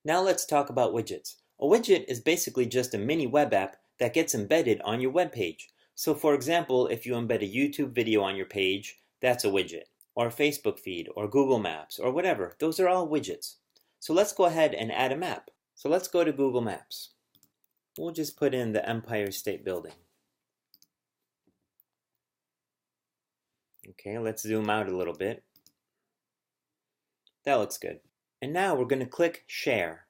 Now let's talk about widgets. A widget is basically just a mini web app that gets embedded on your web page. So for example, if you embed a YouTube video on your page, that's a widget. Or a Facebook feed, or Google Maps, or whatever. Those are all widgets. So let's go ahead and add a map. So let's go to Google Maps. We'll just put in the Empire State Building. Okay, let's zoom out a little bit. That looks good. And now we're going to click Share.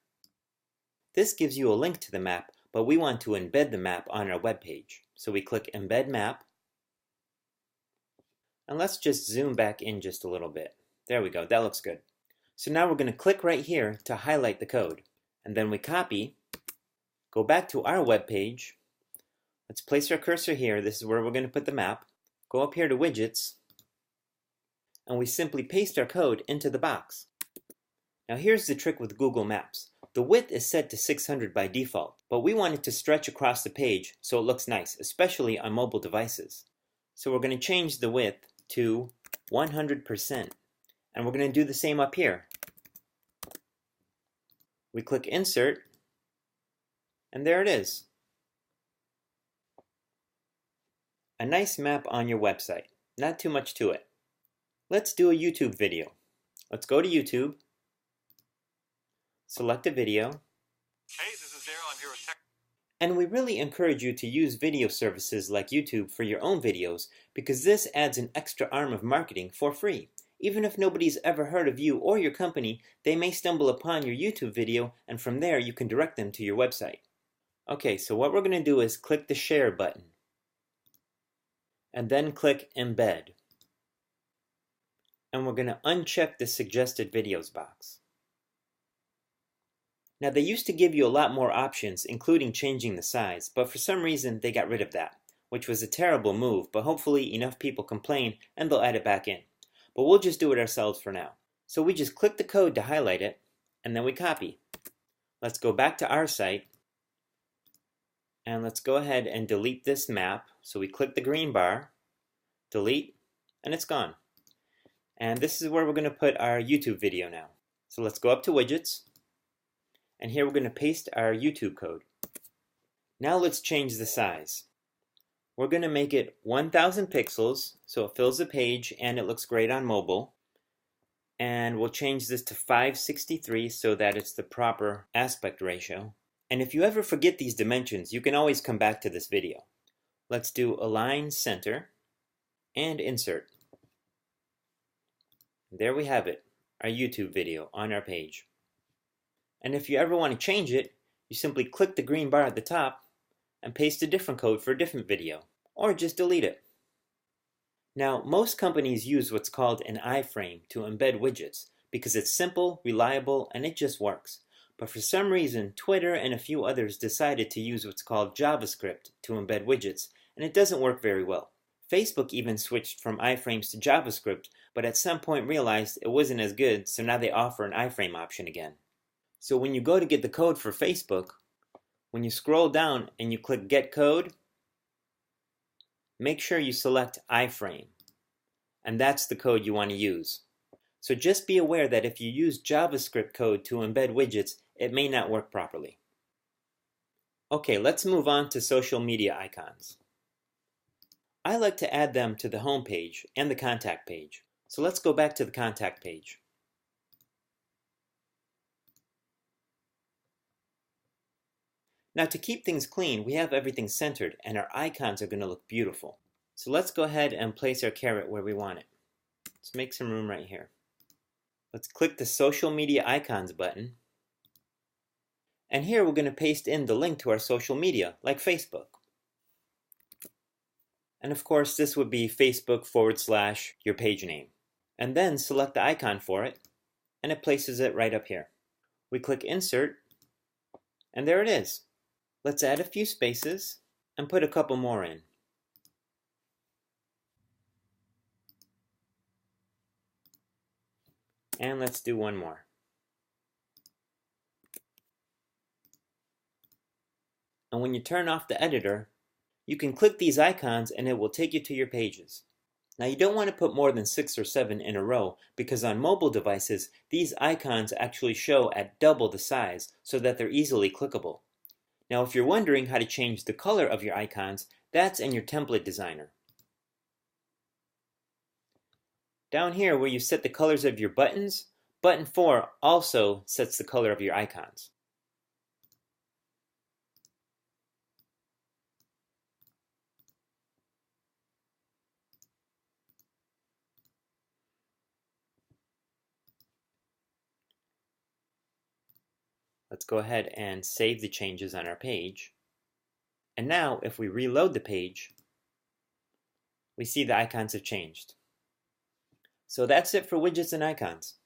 This gives you a link to the map, but we want to embed the map on our web page. So we click Embed Map. And let's just zoom back in just a little bit. There we go, that looks good. So now we're going to click right here to highlight the code. And then we copy, go back to our web page. Let's place our cursor here. This is where we're going to put the map. Go up here to Widgets. And we simply paste our code into the box. Now here's the trick with Google Maps. The width is set to 600 by default, but we want it to stretch across the page so it looks nice, especially on mobile devices. So we're going to change the width to 100%. And we're going to do the same up here. We click Insert, and there it is. A nice map on your website. Not too much to it. Let's do a YouTube video. Let's go to YouTube. Select a video. Hey, this is Daryl. I'm here with Tech. And we really encourage you to use video services like YouTube for your own videos because this adds an extra arm of marketing for free. Even if nobody's ever heard of you or your company, they may stumble upon your YouTube video and from there you can direct them to your website. Okay, so what we're going to do is click the Share button. And then click Embed. And we're going to uncheck the Suggested Videos box. Now they used to give you a lot more options, including changing the size, but for some reason they got rid of that, which was a terrible move, but hopefully enough people complain and they'll add it back in. But we'll just do it ourselves for now. So we just click the code to highlight it, and then we copy. Let's go back to our site, and let's go ahead and delete this map. So we click the green bar, delete, and it's gone. And this is where we're going to put our YouTube video now. So let's go up to Widgets. And here we're going to paste our YouTube code. Now let's change the size. We're going to make it 1000 pixels so it fills the page and it looks great on mobile. And we'll change this to 563 so that it's the proper aspect ratio. And if you ever forget these dimensions, you can always come back to this video. Let's do Align Center and Insert. There we have it, our YouTube video on our page. And if you ever want to change it, you simply click the green bar at the top and paste a different code for a different video, or just delete it. Now, most companies use what's called an iframe to embed widgets because it's simple, reliable, and it just works. But for some reason, Twitter and a few others decided to use what's called JavaScript to embed widgets, and it doesn't work very well. Facebook even switched from iframes to JavaScript, but at some point realized it wasn't as good, so now they offer an iframe option again. So when you go to get the code for Facebook, when you scroll down and you click Get Code, make sure you select iframe, and that's the code you want to use. So just be aware that if you use JavaScript code to embed widgets, it may not work properly. Okay, let's move on to social media icons. I like to add them to the home page and the contact page. So let's go back to the contact page. Now to keep things clean, we have everything centered and our icons are going to look beautiful. So let's go ahead and place our caret where we want it. Let's make some room right here. Let's click the Social Media Icons button. And here we're going to paste in the link to our social media, like Facebook. And of course, this would be Facebook / your page name. And then select the icon for it, and it places it right up here. We click Insert, and there it is. Let's add a few spaces and put a couple more in. And let's do one more. And when you turn off the editor, you can click these icons and it will take you to your pages. Now you don't want to put more than 6 or 7 in a row because on mobile devices, these icons actually show at double the size so that they're easily clickable. Now if you're wondering how to change the color of your icons, that's in your template designer. Down here where you set the colors of your buttons, button 4 also sets the color of your icons. Let's go ahead and save the changes on our page. And now if we reload the page, we see the icons have changed. So that's it for widgets and icons.